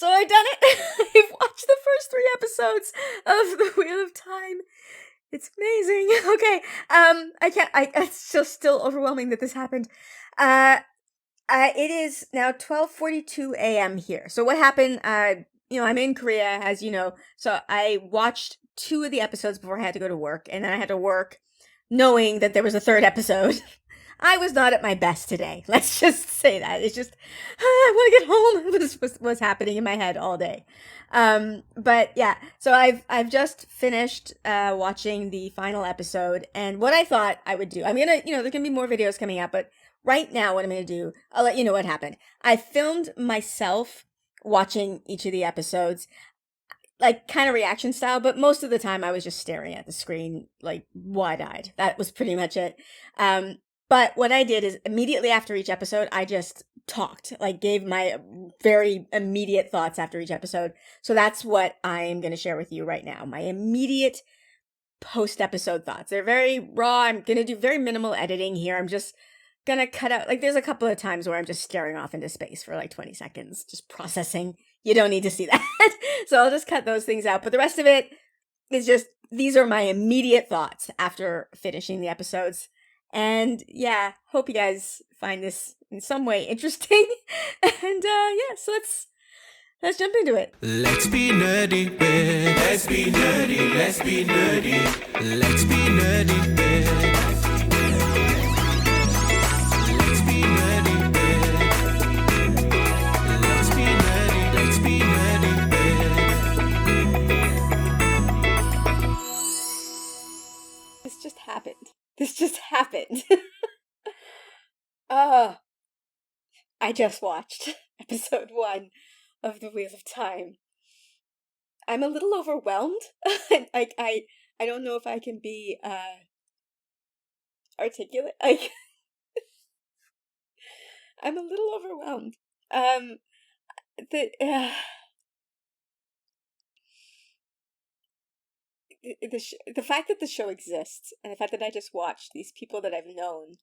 So I've done it. I've watched the first 3 episodes of The Wheel of Time. It's amazing. Okay. It's just still overwhelming that this happened. It is now 12:42 a.m. here. So what happened, I'm in Korea, as you know. So I watched 2 of the episodes before I had to go to work, and then I had to work knowing that there was a 3rd episode. I was not at my best today. Let's just say that. It's just, I want to get home. This was happening in my head all day. But yeah, so I've just finished watching the final episode, and what I thought I would do, I'm gonna, there's gonna be more videos coming out, but right now what I'm gonna do, I'll let you know what happened. I filmed myself watching each of the episodes, like kind of reaction style, but most of the time I was just staring at the screen, like wide-eyed. That was pretty much it. But what I did is immediately after each episode, I just talked, like gave my very immediate thoughts after each episode. So that's what I'm going to share with you right now. My immediate post-episode thoughts. They're very raw. I'm going to do very minimal editing here. I'm just going to cut out, like there's a couple of times where I'm just staring off into space for like 20 seconds, just processing. You don't need to see that. So I'll just cut those things out. But the rest of it is just, these are my immediate thoughts after finishing the episodes. And yeah, hope you guys find this in some way interesting. And yeah, so let's jump into it. Let's be nerdy, babe. Let's be nerdy, let's be nerdy. Let's be nerdy, babe. Let's be nerdy, babe. Let's be nerdy, let's be nerdy, babe. This just happened. I just watched episode 1 of The Wheel of Time. I'm a little overwhelmed. I don't know if I can be articulate. I'm a little overwhelmed. The fact that the show exists, and the fact that I just watched these people that I've known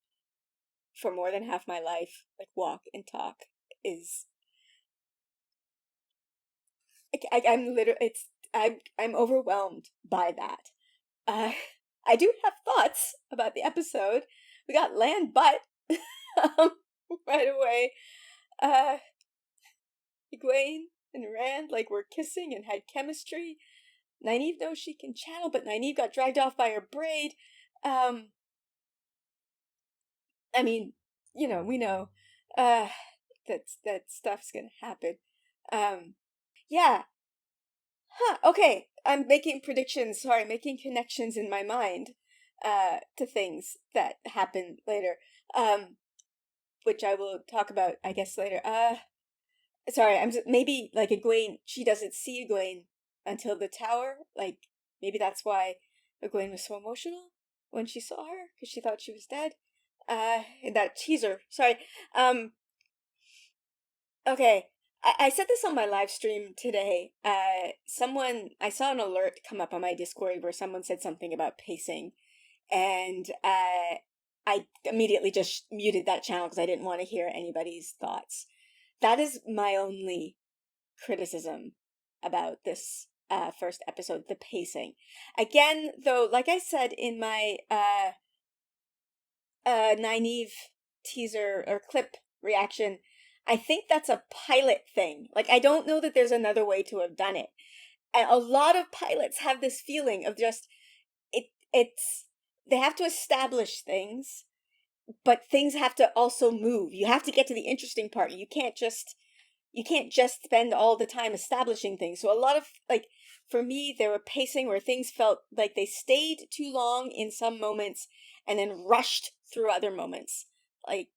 for more than half my life, like, walk and talk, is I'm literally, I'm overwhelmed by that. I do have thoughts about the episode. We got land butt right away. Egwene and Rand, like, were kissing and had chemistry. Nynaeve knows she can channel, but Nynaeve got dragged off by her braid. I mean, we know that stuff's gonna happen. Yeah. Okay. I'm making predictions, making connections in my mind to things that happen later. Which I will talk about, I guess, later. Maybe, like, Egwene, she doesn't see Egwene until the tower. Like, maybe that's why Egwene was so emotional when she saw her, because she thought she was dead. In that teaser. Sorry. Okay. I said this on my live stream today. I saw an alert come up on my Discord where someone said something about pacing, and I immediately just muted that channel because I didn't want to hear anybody's thoughts. That is my only criticism about this first episode, the pacing. Again, though, like I said in my Nynaeve teaser or clip reaction, I think that's a pilot thing. Like, I don't know that there's another way to have done it. And a lot of pilots have this feeling of just, they have to establish things, but things have to also move. You have to get to the interesting part. You can't just spend all the time establishing things. So a lot of, like, for me, there were pacing where things felt like they stayed too long in some moments and then rushed through other moments. Like,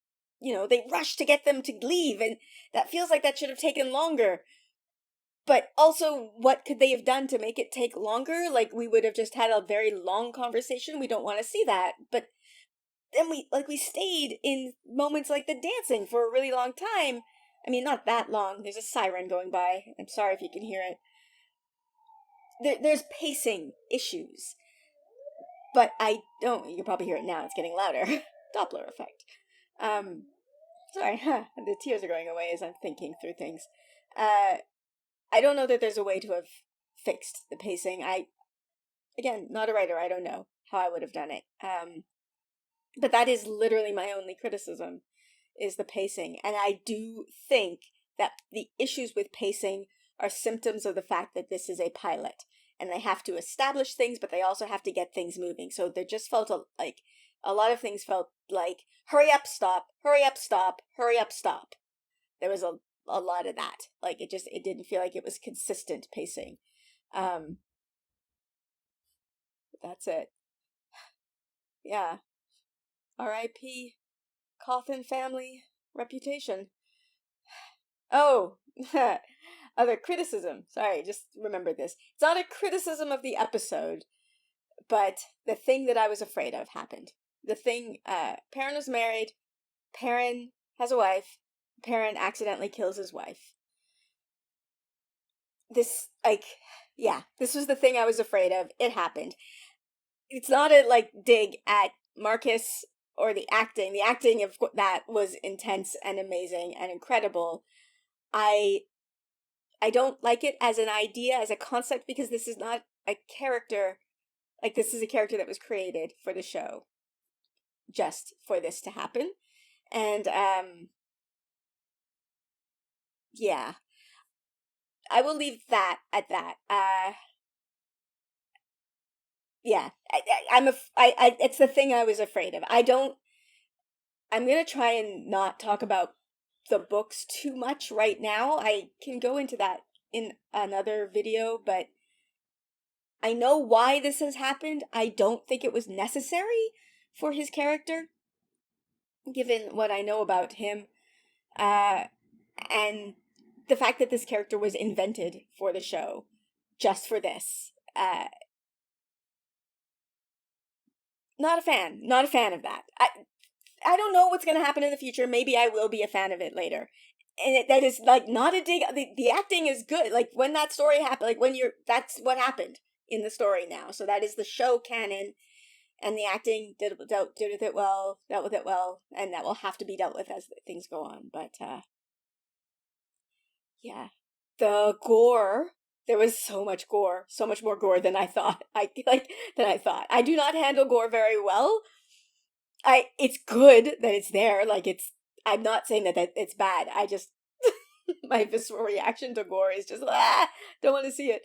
they rushed to get them to leave, and that feels like that should have taken longer. But also, what could they have done to make it take longer? Like, we would have just had a very long conversation. We don't want to see that. But then we stayed in moments like the dancing for a really long time. I mean, not that long. There's a siren going by. I'm sorry if you can hear it. There's pacing issues. But you can probably hear it now. It's getting louder. Doppler effect. Sorry, the tears are going away as I'm thinking through things. I don't know that there's a way to have fixed the pacing. Again, not a writer, I don't know how I would have done it. But that is literally my only criticism, is the pacing. And I do think that the issues with pacing are symptoms of the fact that this is a pilot. And they have to establish things, but they also have to get things moving. So there just felt like a lot of things felt like hurry up, stop, hurry up, stop, hurry up, stop. There was a lot of that. Like it didn't feel like it was consistent pacing. That's it. Yeah. R.I.P. Cawthon family reputation. Oh, other criticism. Sorry, just remember this. It's not a criticism of the episode, but the thing that I was afraid of happened. The thing, Perrin was married, Perrin has a wife, Perrin accidentally kills his wife. This, this was the thing I was afraid of. It happened. It's not a, dig at Marcus or the acting. The acting of that was intense and amazing and incredible. I don't like it as an idea, as a concept, because this is not a character. Like, this is a character that was created for the show, just for this to happen. And, yeah. I will leave that at that. Yeah. It's the thing I was afraid of. I'm gonna try and not talk about the books too much right now. I can go into that in another video, but I know why this has happened. I don't think it was necessary for his character, given what I know about him. And the fact that this character was invented for the show, just for this. Not a fan of that. I don't know what's going to happen in the future. Maybe I will be a fan of it later. And that is not a dig. The acting is good. Like when that story happened, that's what happened in the story now. So that is the show canon, and the acting did with it well, dealt with it well, and that will have to be dealt with as things go on. But yeah, the gore. There was so much gore, so much more gore than I thought. I do not handle gore very well. It's good that it's there. I'm not saying that it's bad. I just, my visceral reaction to gore is just, don't want to see it.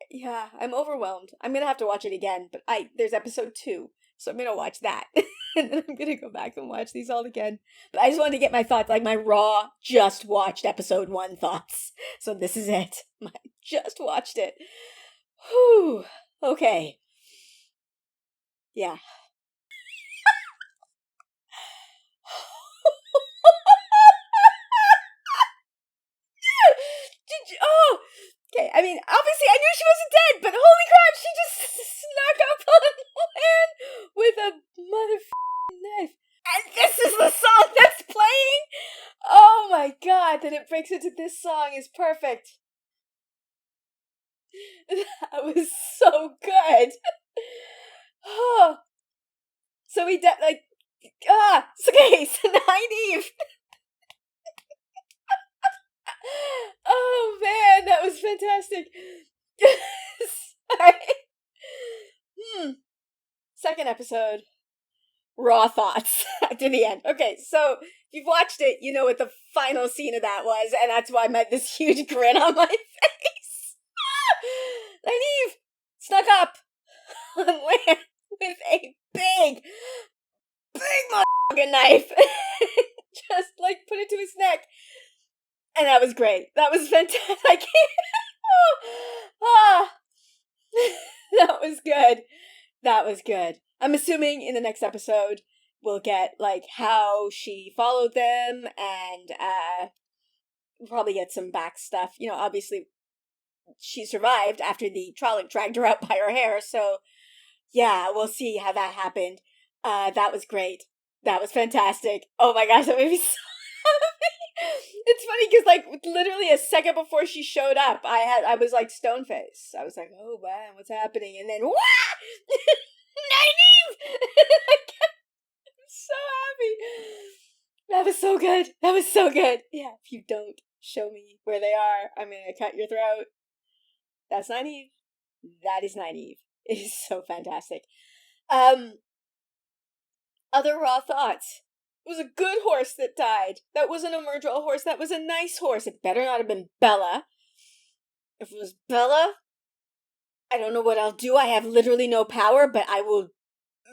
Yeah, I'm overwhelmed. I'm gonna have to watch it again, but there's episode 2, so I'm gonna watch that. And then I'm gonna go back and watch these all again. But I just wanted to get my thoughts, my raw, just watched episode 1 thoughts. So this is it. I just watched it. Whew. Okay. Yeah. Oh! Okay, I mean, obviously I knew she wasn't dead, but holy crap, she just snuck up on Lan with a motherfucking knife. And this is the song that's playing? Oh my god, that it breaks into this song is perfect. That was so good. Oh. So we okay, so Nynaeve. Oh man, that was fantastic. Sorry. Second episode. Raw thoughts after the end. Okay, so if you've watched it, you know what the final scene of that was, and that's why I had this huge grin on my face. Nynaeve snuck up on Lan with a big motherfucking knife. Just put it to his neck. And that was great. That was fantastic. I can't. That was good. That was good. I'm assuming in the next episode we'll get how she followed them, and we'll probably get some back stuff. Obviously she survived after the trolley dragged her out by her hair, so yeah, we'll see how that happened. That was great. That was fantastic. Oh my gosh, that made me so happy. It's funny because literally a second before she showed up, I was stone faced. I was like, oh wow, what's happening? And then Nynaeve! I'm so happy. That was so good. That was so good. Yeah, if you don't show me where they are. I'm gonna cut your throat. That's Nynaeve. That is Nynaeve. It is so fantastic. Other raw thoughts. It was a good horse that died. That wasn't a Murdrell horse. That was a nice horse. It better not have been Bella. If it was Bella, I don't know what I'll do. I have literally no power, but I will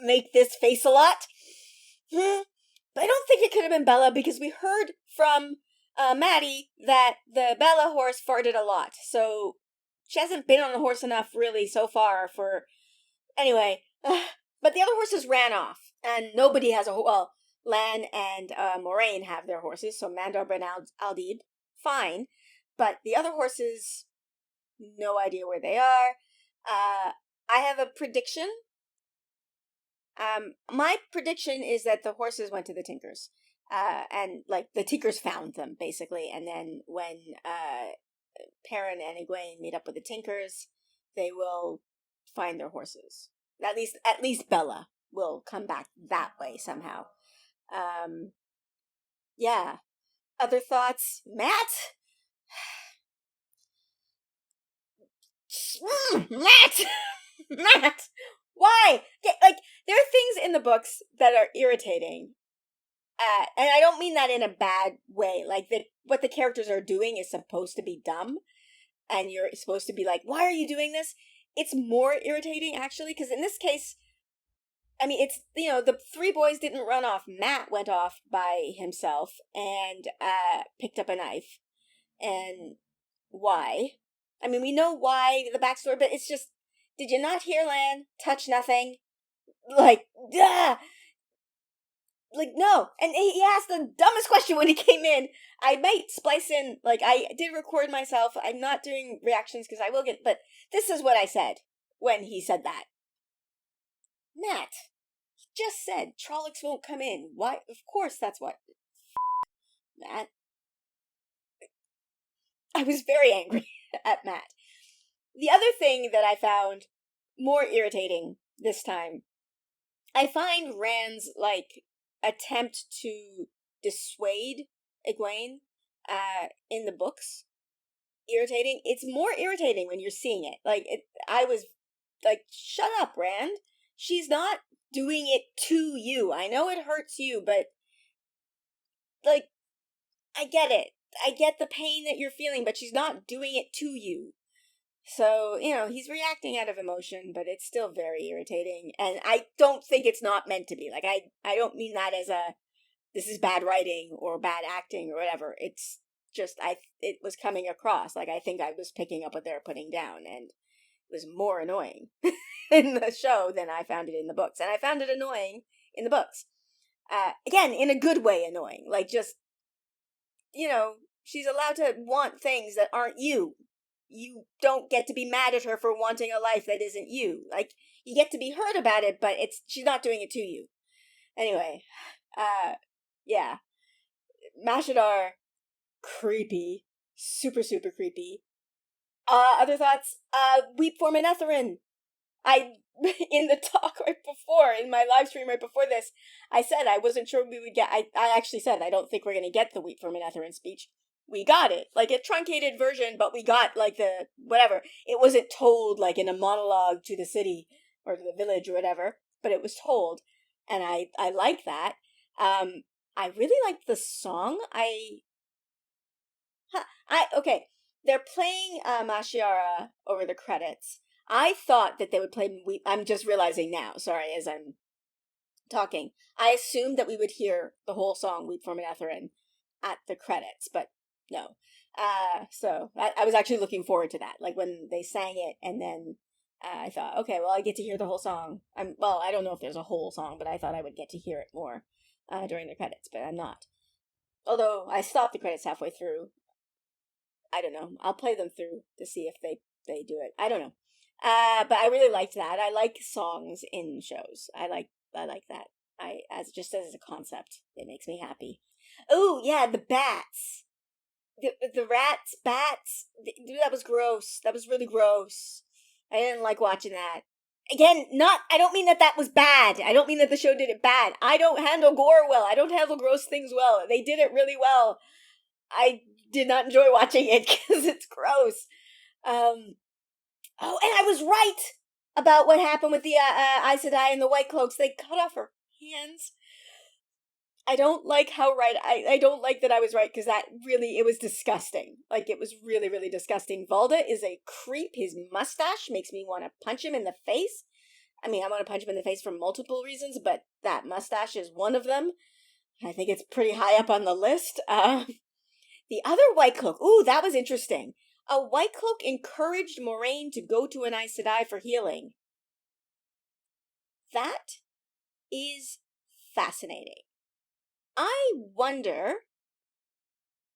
make this face a lot. But I don't think it could have been Bella because we heard from Maddie that the Bella horse farted a lot. So she hasn't been on a horse enough really so far for... Anyway, but the other horses ran off. And nobody has a... Well, Lan and Moraine have their horses, so Mandar and Aldib, fine. But the other horses, no idea where they are. I have a prediction. My prediction is that the horses went to the Tinkers. And, like, the Tinkers found them, basically. And then when Perrin and Egwene meet up with the Tinkers, they will find their horses. At least Bella will come back that way somehow. Yeah. Other thoughts? Matt? Matt! Matt! Why? Like, there are things in the books that are irritating. And I don't mean that in a bad way. Like, what the characters are doing is supposed to be dumb. And you're supposed to be like, why are you doing this? It's more irritating, actually, because in this case, I mean, it's, the three boys didn't run off. Matt went off by himself and picked up a knife. And why? I mean, we know why, the backstory, but it's just, did you not hear Lan touch nothing? Like, like, no. And he asked the dumbest question when he came in. I might splice in, like, I did record myself. I'm not doing reactions because I will get, but this is what I said when he said that. Matt, he just said Trollocs won't come in. Why? Of course that's what. Matt. I was very angry at Matt. The other thing that I found more irritating this time, I find Rand's, like, attempt to dissuade Egwene in the books irritating. It's more irritating when you're seeing it. Like, I was like, shut up, Rand. She's not doing it to you. I know it hurts you, but, like, I get it. I get the pain that you're feeling, but she's not doing it to you. So, he's reacting out of emotion, but it's still very irritating. And I don't think it's not meant to be. Like, I don't mean that as this is bad writing or bad acting or whatever. It's just, it was coming across. Like, I think I was picking up what they were putting down, and it was more annoying in the show than I found it in the books. And I found it annoying in the books. Again, in a good way annoying. Like, just, she's allowed to want things that aren't you. You don't get to be mad at her for wanting a life that isn't you. Like, you get to be hurt about it, but she's not doing it to you. Anyway, yeah. Mashadar, creepy. Super, super creepy. Other thoughts? Weep for Manetheren. In the talk right before, in my live stream right before this, I said I wasn't sure we would get, I actually said I don't think we're gonna get the Weep for Manetheren speech. We got it. Like, a truncated version, but we got, like, the, whatever. It wasn't told, like, in a monologue to the city, or to the village, or whatever, but it was told, and I like that. I really liked the song. Okay, they're playing, Mashiara over the credits. I thought that they would play Weep, I'm just realizing now, sorry, as I'm talking. I assumed that we would hear the whole song, Weep for Manetheren, at the credits, but no. So I was actually looking forward to that. Like, when they sang it, and then I thought, okay, well, I get to hear the whole song. I don't know if there's a whole song, but I thought I would get to hear it more during the credits, but I'm not. Although I stopped the credits halfway through. I don't know. I'll play them through to see if they do it. I don't know. But I really liked that. I like songs in shows. I like that. As a concept, it makes me happy. Oh yeah, the bats. The rats, bats, that was gross. That was really gross. I didn't like watching that. Again, I don't mean that was bad. I don't mean that the show did it bad. I don't handle gore well. I don't handle gross things well. They did it really well. I did not enjoy watching it because it's gross. Oh, and I was right about what happened with the Aes Sedai and the White Cloaks. They cut off her hands. I don't like how right I don't like that I was right because that really it was disgusting. Like it was really really disgusting. Valda is a creep. His mustache makes me want to punch him in the face. I mean, I want to punch him in the face for multiple reasons, but that mustache is one of them. I think it's pretty high up on the list. The other White Cloak. Ooh, that was interesting. A White Cloak encouraged Moraine to go to an Aes Sedai for healing. That is fascinating. I wonder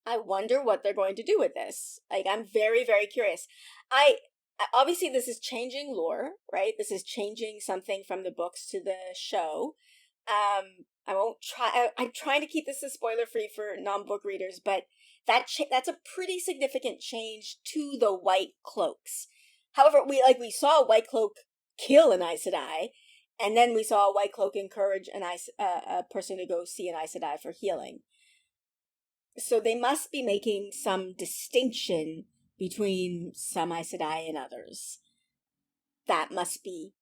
what they're going to do with this. Like, I'm very, very curious. Obviously this is changing lore, right? This is changing something from the books to the show. I won't try. I'm trying to keep this as spoiler free for non-book readers, but that's a pretty significant change to the White Cloaks. However, we saw a White Cloak kill an Aes Sedai, and then we saw a White Cloak encourage a person to go see an Aes Sedai for healing. So they must be making some distinction between some Aes Sedai and others. That must be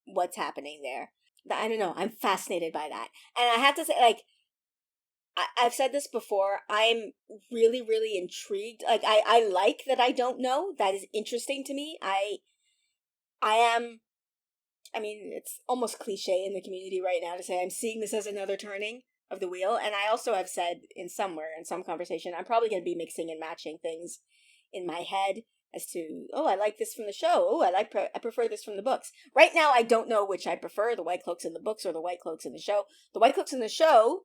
what's happening there. I don't know. I'm fascinated by that. And I have to say, like, I've said this before, I'm really, really intrigued. Like, I like that I don't know. That is interesting to me. I am, I mean, it's almost cliche in the community right now to say I'm seeing this as another turning of the wheel. And I also have said in some conversation, I'm probably going to be mixing and matching things in my head as to, oh, I like this from the show. Oh, I prefer this from the books. Right now, I don't know which I prefer, the White Cloaks in the books or the White Cloaks in the show. The White Cloaks in the show,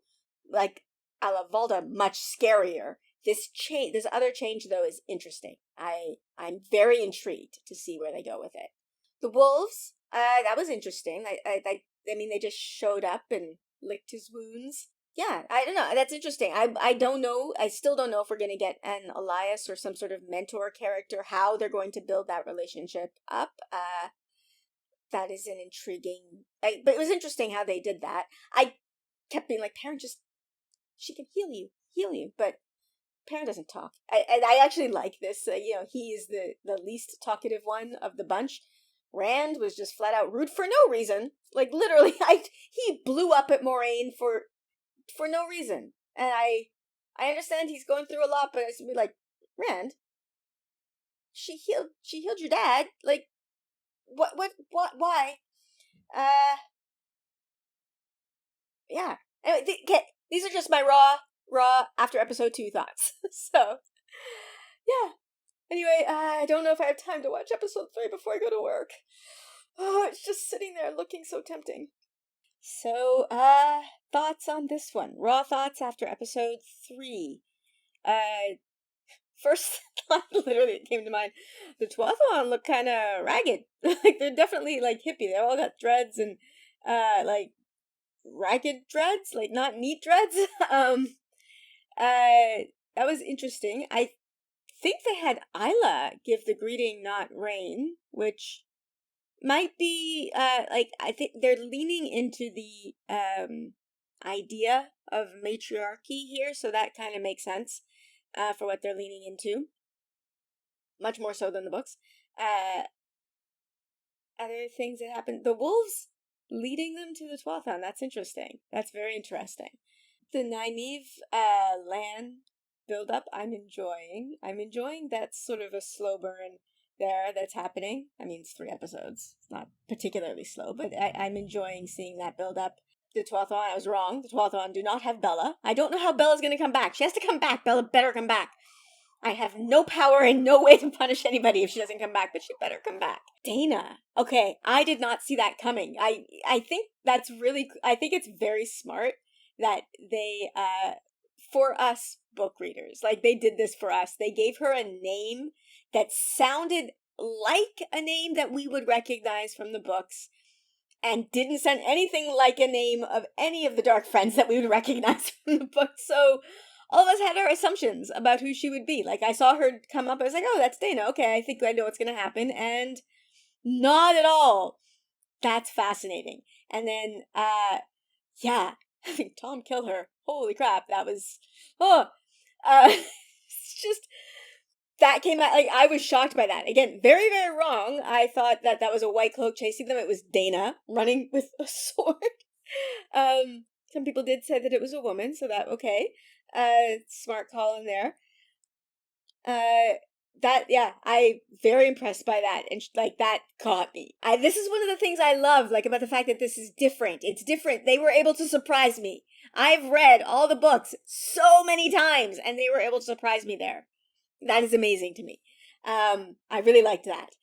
like, a la Valda, much scarier. This other change, though, is interesting. I'm very intrigued to see where they go with it. The wolves, that was interesting. I mean, they just showed up and licked his wounds. Yeah, I don't know. That's interesting. I don't know. I still don't know if we're going to get an Elias or some sort of mentor character, how they're going to build that relationship up. That is an intriguing... but it was interesting how they did that. I kept being like, Perrin, she can heal you. But Perrin doesn't talk. I actually like this. He is the least talkative one of the bunch. Rand was just flat out rude for no reason. Like, literally, he blew up at Moraine for no reason. And I understand he's going through a lot, but it's like, Rand, she healed your dad. Like, what, why? Yeah. Anyway, these are just my raw after episode 2 thoughts. So, yeah. Anyway, I don't know if I have time to watch episode 3 before I go to work. Oh, it's just sitting there looking so tempting. So, thoughts on this one. Raw thoughts after episode 3. First thought literally that came to mind, the 12th one looked kind of ragged. Like, they're definitely, like, hippie. They all got dreads and, like, ragged dreads, like, not neat dreads. That was interesting. I think they had Isla give the greeting, not Rain, which might be I think they're leaning into the idea of matriarchy here, so that kind of makes sense for what they're leaning into, much more so than the books. Other things that happened, the wolves leading them to the 12th round, that's interesting. That's very interesting. The Nynaeve Lan build up, I'm enjoying that sort of a slow burn there that's happening. I mean, it's 3 episodes. It's not particularly slow, but I'm enjoying seeing that build up. The 12th one, I was wrong. The 12th one do not have Bella. I don't know how Bella's going to come back. She has to come back. Bella better come back. I have no power and no way to punish anybody if she doesn't come back, but she better come back. Dana. Okay, I did not see that coming. I think I think it's very smart that they, for us book readers, like they did this for us. They gave her a name that sounded like a name that we would recognize from the books and didn't sound anything like a name of any of the Dark Friends that we would recognize from the book. So all of us had our assumptions about who she would be. Like, I saw her come up, I was like, oh, that's Dana. Okay, I think I know what's going to happen. And not at all. That's fascinating. And then, yeah, having Tom kill her. Holy crap, that was, just, that came out, like, I was shocked by that. Again, very, very wrong. I thought that that was a white cloak chasing them. It was Dana running with a sword. Some people did say that it was a woman, so that, okay. Smart call in there. That, yeah, I very impressed by that, and like, that caught me. This is one of the things I love, like, about the fact that this is different. It's different. They were able to surprise me. I've read all the books so many times, and they were able to surprise me there. That is amazing to me. I really liked that.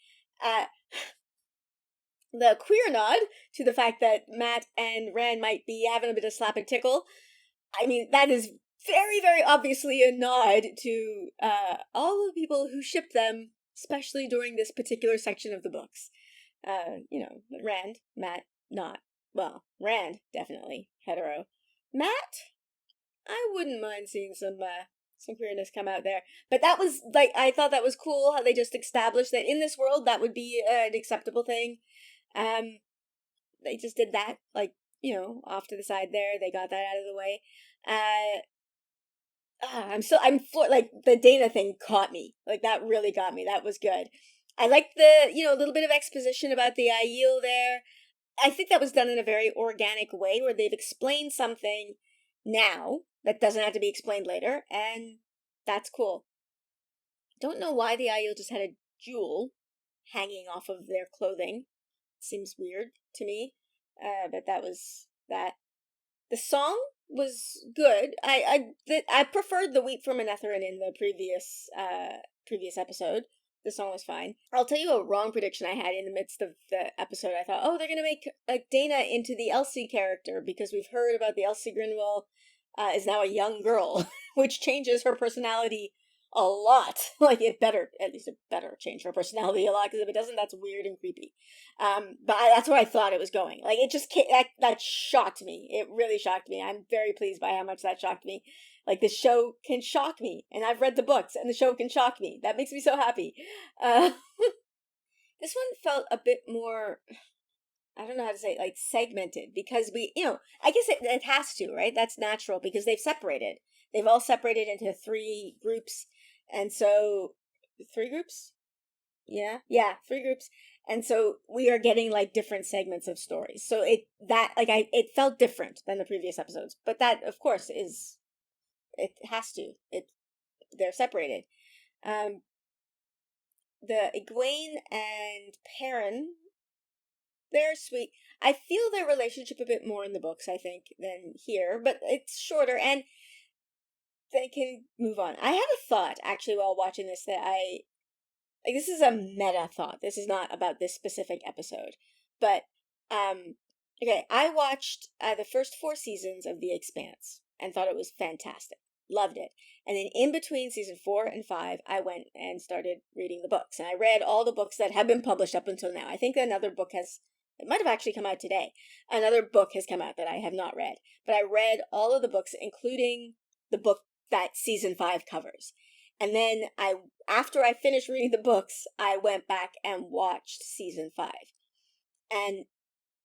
The queer nod to the fact that Matt and Rand might be having a bit of slap and tickle. I mean, that is very, very obviously a nod to all the people who shipped them, especially during this particular section of the books. Rand, Matt, not. Well, Rand, definitely hetero. Matt, I wouldn't mind seeing some queerness come out there. But that was, like, I thought that was cool how they just established that in this world that would be an acceptable thing. They just did that, like, off to the side there. They got that out of the way. Like, the Dana thing caught me. Like, that really got me. That was good. I liked the, a little bit of exposition about the Aiel there. I think that was done in a very organic way where they've explained something now that doesn't have to be explained later, and that's cool. Don't know why the Aiel just had a jewel hanging off of their clothing. Seems weird to me, but that was that. The song was good. I preferred the Weep for Manetheren in the previous episode. The song was fine. I'll tell you a wrong prediction I had in the midst of the episode. I thought, they're gonna make Dana into the Elsie character because we've heard about the Elsie Grinwell is now a young girl, which changes her personality a lot. Like, it better change her personality a lot, because if it doesn't, that's weird and creepy. That's where I thought it was going. Like, it just that shocked me. It really shocked me. I'm very pleased by how much that shocked me. Like, the show can shock me, and I've read the books, and the show can shock me. That makes me so happy. This one felt a bit more, I don't know how to say it, like, segmented, because we, I guess it has to, right? That's natural, because they've separated. They've all separated into 3 groups, and so, 3 groups? Yeah, 3 groups. And so we are getting, like, different segments of stories. So it felt different than the previous episodes. But that, of course, it has to. They're separated. The Egwene and Perrin, they're sweet. I feel their relationship a bit more in the books, I think, than here, but it's shorter, and they can move on. I had a thought, actually, while watching this, that this is a meta thought. This is not about this specific episode. But, okay, I watched the first 4 seasons of The Expanse and thought it was fantastic. Loved it. And then in between season 4 and 5, I went and started reading the books. And I read all the books that have been published up until now. I think another book it might have actually come out today. Another book has come out that I have not read. But I read all of the books, including the book that season 5 covers. And then after I finished reading the books, I went back and watched season 5. And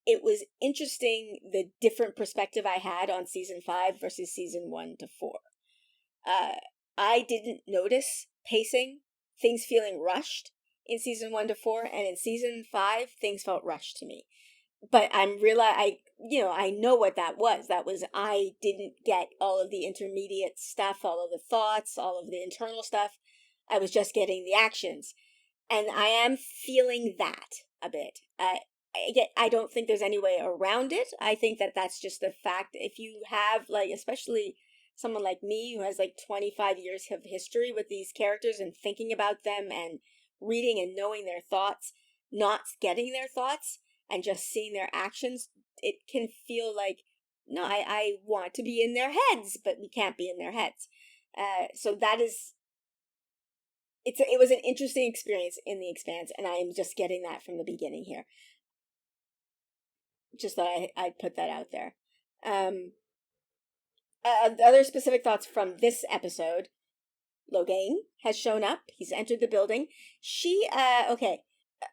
it was interesting, the different perspective I had on season 5 versus season 1 to 4. I didn't notice pacing, things feeling rushed in season 1 to 4, and in season 5, things felt rushed to me. But I know what that was. That was, I didn't get all of the intermediate stuff, all of the thoughts, all of the internal stuff. I was just getting the actions. And I am feeling that a bit. I don't think there's any way around it. I think that that's just the fact. If you have, like, especially someone like me who has, like, 25 years of history with these characters and thinking about them and reading and knowing their thoughts, not getting their thoughts, and just seeing their actions, it can feel like, no, I want to be in their heads, but we can't be in their heads. So that is, it was an interesting experience in The Expanse, and I am just getting that from the beginning here. Just thought I'd put that out there. Other specific thoughts from this episode. Logain has shown up. He's entered the building.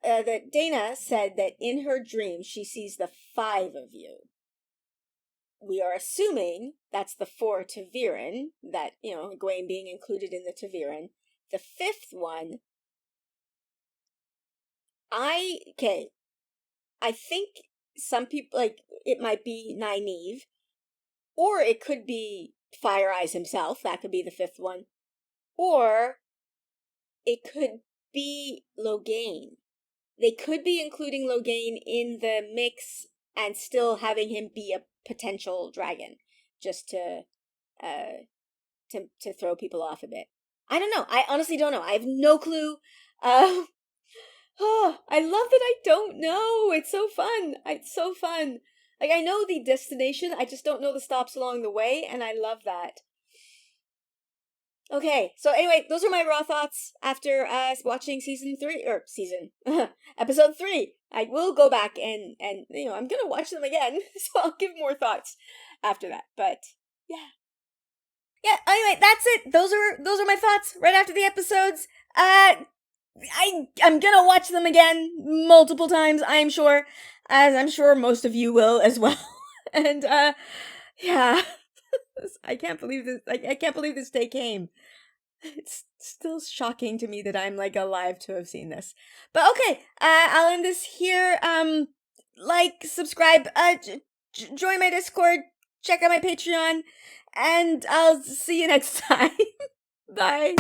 That Dana said that in her dream she sees the 5 of you. we are assuming that's the 4 Taviran, that, Egwene being included in the Taviran. The 5th one, I think some people, it might be Nynaeve, or it could be Fire Eyes himself. That could be the 5th one. Or it could be Logain. They could be including Logain in the mix and still having him be a potential dragon, just to throw people off a bit. I don't know. I honestly don't know. I have no clue. I love that I don't know. It's so fun. It's so fun. I know the destination, I just don't know the stops along the way, and I love that. Okay, so anyway, those are my raw thoughts after watching episode 3. I will go back and I'm gonna watch them again, so I'll give more thoughts after that. But yeah. Anyway, that's it. Those are my thoughts right after the episodes. I'm gonna watch them again multiple times, I'm sure, as I'm sure most of you will as well. And yeah. I can't believe this. I can't believe this day came. It's still shocking to me that I'm alive to have seen this. But okay, I'll end this here. Subscribe, join my Discord, check out my Patreon, and I'll see you next time. Bye.